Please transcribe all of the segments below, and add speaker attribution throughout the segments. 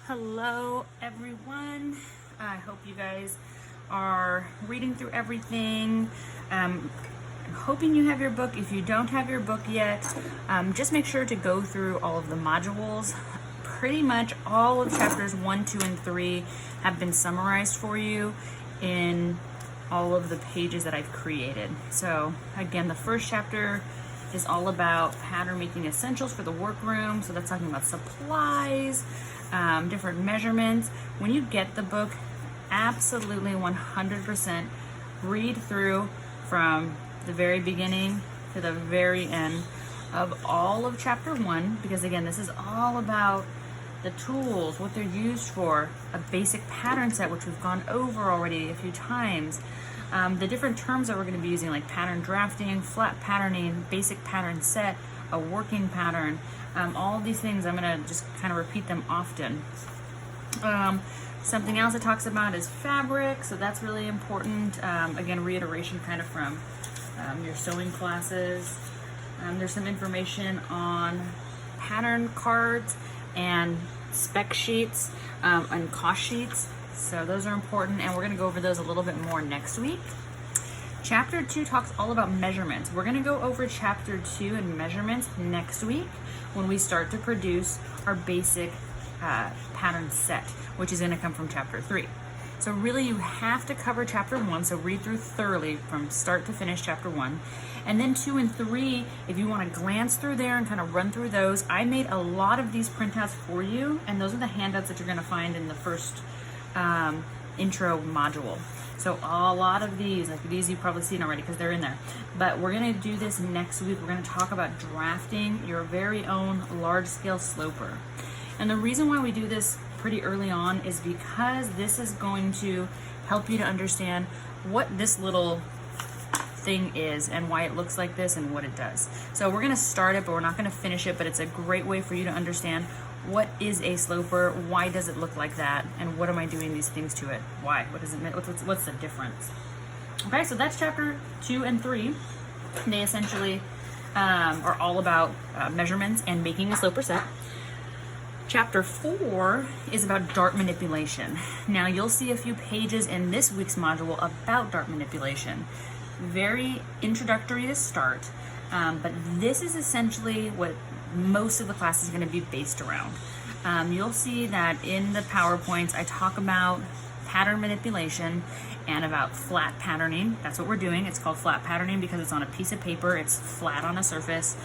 Speaker 1: Hello everyone. I hope you guys are reading through everything. I'm hoping you have your book. If you don't have your book yet, just make sure to go through all of the modules. Pretty much all of chapters 1, 2, and 3 have been summarized for you in all of the pages that I've created. So again, the first chapter is all about pattern making essentials for the workroom. So that's talking about supplies, different measurements. When you get the book, absolutely 100% read through from the very beginning to the very end of all of chapter 1, because again, this is all about the tools, what they're used for, a basic pattern set, which we've gone over already a few times. The different terms that we're going to be using, like pattern drafting, flat patterning, basic pattern set, a working pattern, all of these things, I'm going to just kind of repeat them often. Something else it talks about is fabric, so that's really important. Again, reiteration kind of from your sewing classes. There's some information on pattern cards and spec sheets and cost sheets. So those are important, and we're going to go over those a little bit more next week. Chapter 2 talks all about measurements. We're going to go over chapter 2 and measurements next week when we start to produce our basic pattern set, which is going to come from chapter 3. So really you have to cover chapter 1, so read through thoroughly from start to finish chapter 1. And then 2 and 3, if you want to glance through there and kind of run through those, I made a lot of these printouts for you, and those are the handouts that you're going to find in the first intro module. So a lot of these, like these you've probably seen already because they're in there. But we're going to do this next week. We're going to talk about drafting your very own large-scale sloper. And the reason why we do this pretty early on is because this is going to help you to understand what this little thing is and why it looks like this and what it does. So we're going to start it, but we're not going to finish it, but it's a great way for you to understand what is a sloper, why does it look like that, and what am I doing these things to it? Why? What does it mean? What's the difference? Okay, so that's chapter 2 and 3. They essentially are all about measurements and making a sloper set. Chapter 4 is about dart manipulation. Now you'll see a few pages in this week's module about dart manipulation. Very introductory to start, but this is essentially what most of the class is going to be based around. You'll see that in the PowerPoints I talk about pattern manipulation and about flat patterning. That's what we're doing. It's called flat patterning because it's on a piece of paper, it's flat on a surface,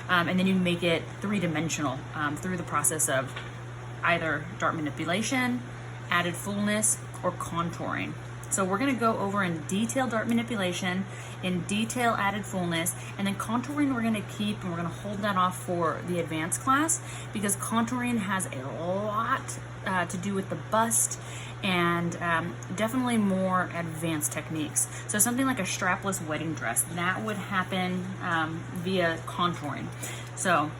Speaker 1: and then you make it three-dimensional through the process of either dart manipulation, added fullness, or contouring. So we're going to go over in detail dart manipulation, in detail added fullness, and then contouring we're going to keep, and we're going to hold that off for the advanced class because contouring has a lot to do with the bust and definitely more advanced techniques. So something like a strapless wedding dress, that would happen via contouring. So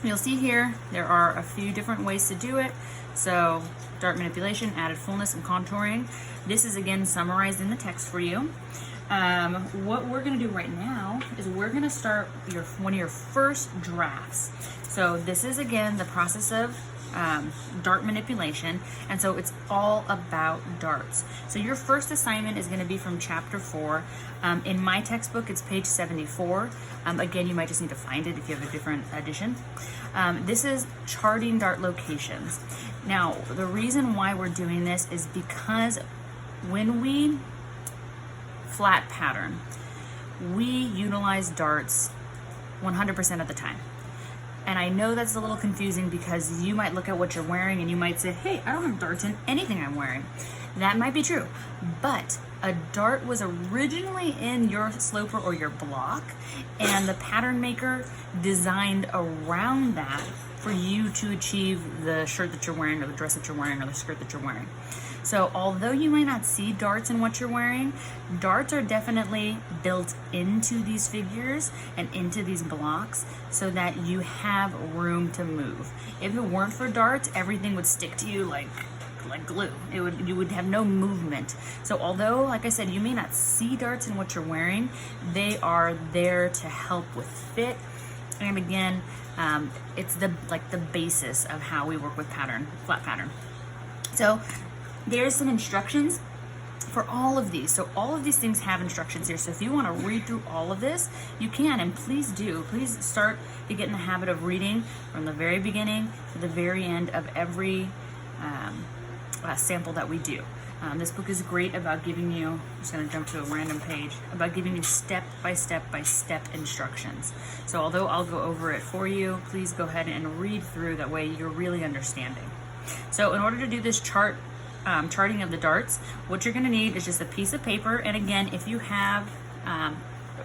Speaker 1: you'll see here there are a few different ways to do it. So dart manipulation, added fullness, and contouring. This is again summarized in the text for you. What we're going to do right now is we're going to start one of your first drafts. So this is again the process of dart manipulation, and so it's all about darts. So your first assignment is going to be from chapter 4. In my textbook it's page 74. Again, you might just need to find it if you have a different edition. This is charting dart locations. Now the reason why we're doing this is because when we flat pattern, we utilize darts 100% of the time. And I know that's a little confusing because you might look at what you're wearing and you might say, hey, I don't have darts in anything I'm wearing. That might be true, but a dart was originally in your sloper or your block, and the pattern maker designed around that for you to achieve the shirt that you're wearing or the dress that you're wearing or the skirt that you're wearing. So although you might not see darts in what you're wearing, darts are definitely built into these figures and into these blocks so that you have room to move. If it weren't for darts, everything would stick to you like glue. You would have no movement. So although, like I said, you may not see darts in what you're wearing, they are there to help with fit. And again, It's the basis of how we work with flat pattern. So there's some instructions for all of these. So all of these things have instructions here. So if you want to read through all of this, you can, and please do. Please start to get in the habit of reading from the very beginning to the very end of every sample that we do. This book is great about giving you, I'm just going to jump to a random page, about giving you step by step instructions. So although I'll go over it for you, please go ahead and read through, that way you're really understanding. So in order to do this charting of the darts, what you're going to need is just a piece of paper. And again, if you have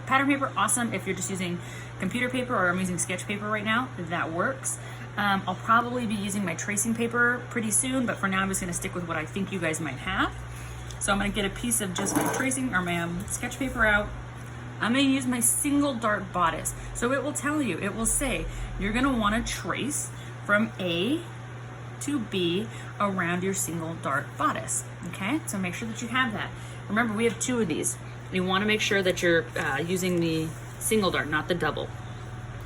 Speaker 1: pattern paper, awesome. If you're just using computer paper, or I'm using sketch paper right now, that works. I'll probably be using my tracing paper pretty soon, but for now I'm just going to stick with what I think you guys might have. So I'm going to get a piece of just my tracing or my sketch paper out. I'm going to use my single dart bodice. So it will tell you, it will say you're going to want to trace from A to B around your single dart bodice. Okay, so make sure that you have that. Remember, we have 2 of these. You want to make sure that you're using the single dart, not the double.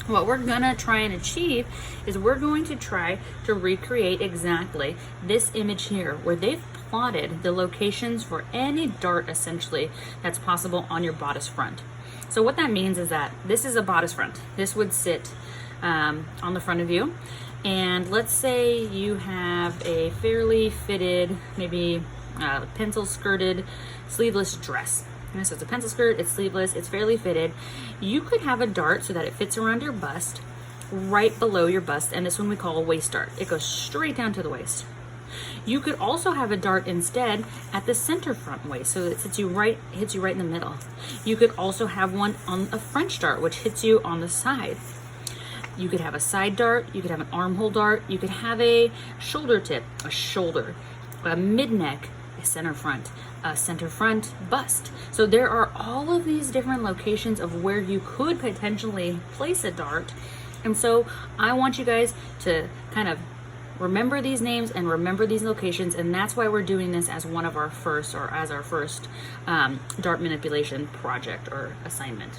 Speaker 1: What we're gonna try and achieve is we're going to try to recreate exactly this image here, where they've plotted the locations for any dart essentially that's possible on your bodice front. So what that means is that this is a bodice front. This would sit on the front of you. And let's say you have a fairly fitted, maybe pencil skirted, sleeveless dress. So it's a pencil skirt, it's sleeveless, it's fairly fitted. You could have a dart so that it fits around your bust, right below your bust, and this one we call a waist dart. It goes straight down to the waist. You could also have a dart instead at the center front waist, so it hits you right in the middle. You could also have one on a French dart, which hits you on the side. You could have a side dart, you could have an armhole dart, you could have a shoulder tip, a shoulder, a mid-neck, a center front bust. So there are all of these different locations of where you could potentially place a dart. And so I want you guys to kind of remember these names and remember these locations, and that's why we're doing this as one of our first, or as our first dart manipulation project or assignment.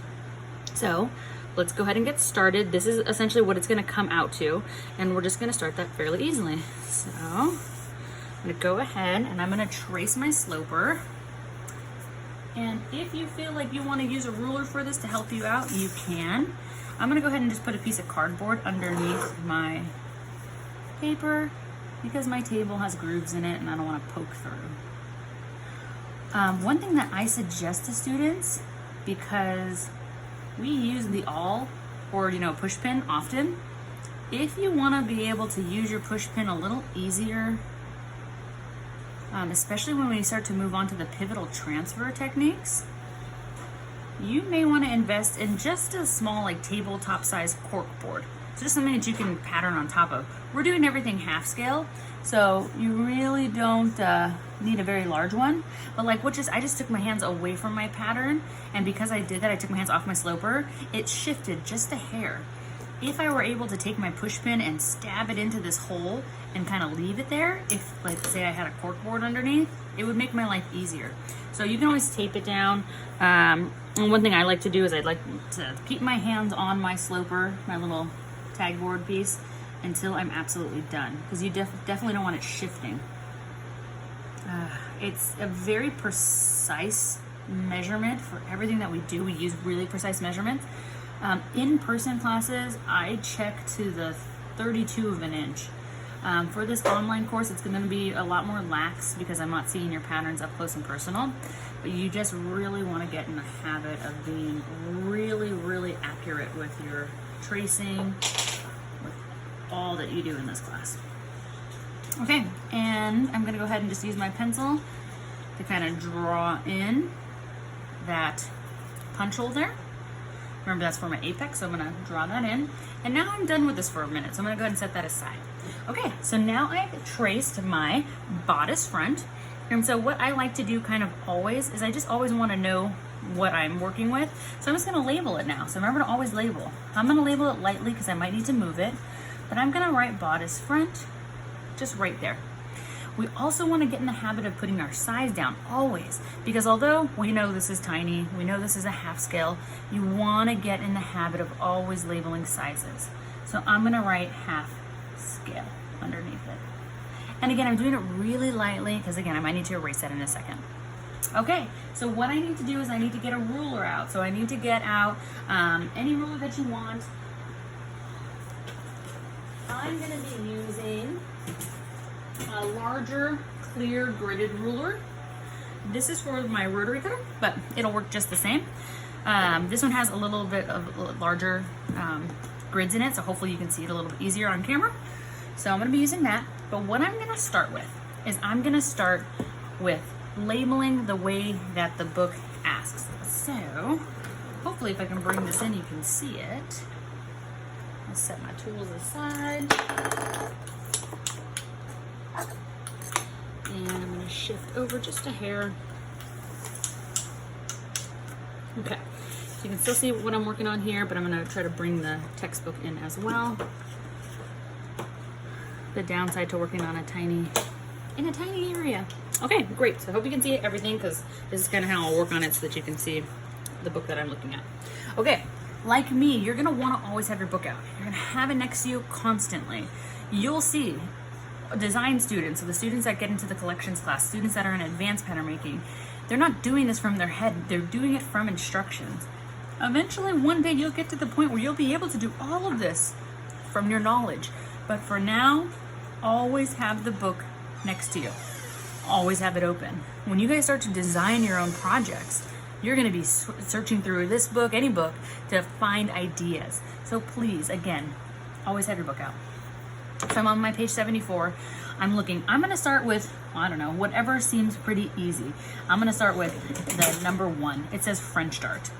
Speaker 1: So let's go ahead and get started. This is essentially what it's going to come out to, and we're just going to start that fairly easily. So I'm going to go ahead and I'm going to trace my sloper. And if you feel like you want to use a ruler for this to help you out, you can. I'm going to go ahead and just put a piece of cardboard underneath my paper because my table has grooves in it and I don't want to poke through. One thing that I suggest to students, because we use the awl or push pin often, if you want to be able to use your push pin a little easier, especially when we start to move on to the pivotal transfer techniques, you may want to invest in just a small tabletop size cork board. So just something that you can pattern on top of. We're doing everything half scale, so you really don't need a very large one. But I just took my hands away from my pattern, and because I did that, I took my hands off my sloper, it shifted just a hair. If I were able to take my push pin and stab it into this hole and kind of leave it there, if let's say I had a cork board underneath, it would make my life easier. So you can always tape it down. And one thing I like to do is I'd like to keep my hands on my sloper, my little tag board piece, until I'm absolutely done, because you definitely don't want it shifting. It's a very precise measurement for everything that we do. We use really precise measurements. In-person classes, I check to the 32 of an inch. For this online course, it's going to be a lot more lax because I'm not seeing your patterns up close and personal, but you just really want to get in the habit of being really, really accurate with your tracing, with all that you do in this class. Okay, and I'm going to go ahead and just use my pencil to kind of draw in that punch hole there. Remember, that's for my apex, so I'm going to draw that in. And now I'm done with this for a minute, so I'm going to go ahead and set that aside. Okay, so now I've traced my bodice front. And so what I like to do kind of always is I just always want to know what I'm working with. So I'm just going to label it now. So remember to always label. I'm going to label it lightly because I might need to move it. But I'm going to write bodice front just right there. We also want to get in the habit of putting our size down always, because although we know this is tiny, we know this is a half scale, you want to get in the habit of always labeling sizes. So I'm gonna write half scale underneath it. And again, I'm doing it really lightly because again, I might need to erase that in a second. Okay, so what I need to do is I need to get a ruler out. So I need to get out any ruler that you want. I'm gonna be using a larger, clear, gridded ruler. This is for my rotary cutter, but it'll work just the same. This one has a little bit of larger grids in it, so hopefully you can see it a little bit easier on camera. So I'm gonna be using that, but what I'm gonna start with is I'm gonna start with labeling the way that the book asks. So hopefully if I can bring this in, you can see it. I'll set my tools aside. And I'm gonna shift over just a hair. Okay, so you can still see what I'm working on here, but I'm gonna try to bring the textbook in as well. The downside to working on in a tiny area. Okay, great. So I hope you can see everything because this is kind of how I'll work on it so that you can see the book that I'm looking at. Okay, like me, you're gonna wanna always have your book out. You're gonna have it next to you constantly. You'll see design students, so the students that get into the collections class, students that are in advanced pattern making, they're not doing this from their head, they're doing it from instructions. Eventually, one day you'll get to the point where you'll be able to do all of this from your knowledge. But for now, always have the book next to you. Always have it open. When you guys start to design your own projects, you're gonna be searching through this book, any book, to find ideas. So please, again, always have your book out. So I'm on my page 74. I'm gonna start with, I don't know, whatever seems pretty easy. I'm gonna start with the number 1. It says French dart.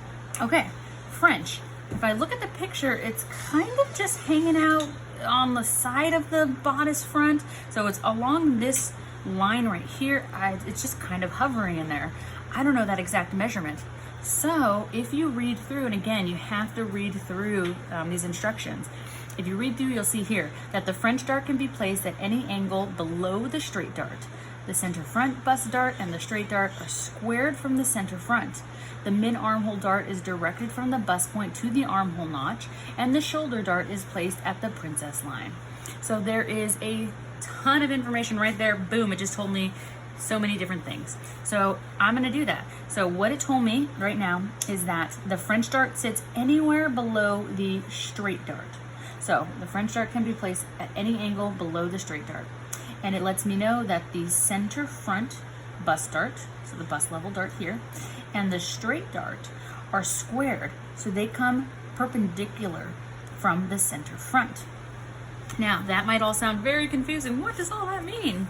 Speaker 1: Okay, French. If I look at the picture, it's kind of just hanging out on the side of the bodice front. So it's along this line right here. It's just kind of hovering in there. I don't know that exact measurement. So if you read through, and again, you have to read through these instructions. If you read through, you'll see here that the French dart can be placed at any angle below the straight dart. The center front bust dart and the straight dart are squared from the center front. The mid armhole dart is directed from the bust point to the armhole notch, and the shoulder dart is placed at the princess line. So there is a ton of information right there. Boom, it just told me so many different things. So I'm gonna do that. So what it told me right now is that the French dart sits anywhere below the straight dart. So the French dart can be placed at any angle below the straight dart. And it lets me know that the center front bust dart, so the bust level dart here, and the straight dart are squared, so they come perpendicular from the center front. Now, that might all sound very confusing. What does all that mean?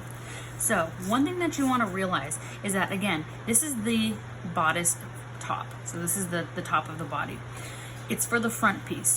Speaker 1: So, one thing that you want to realize is that, again, this is the bodice top. So this is the top of the body. It's for the front piece.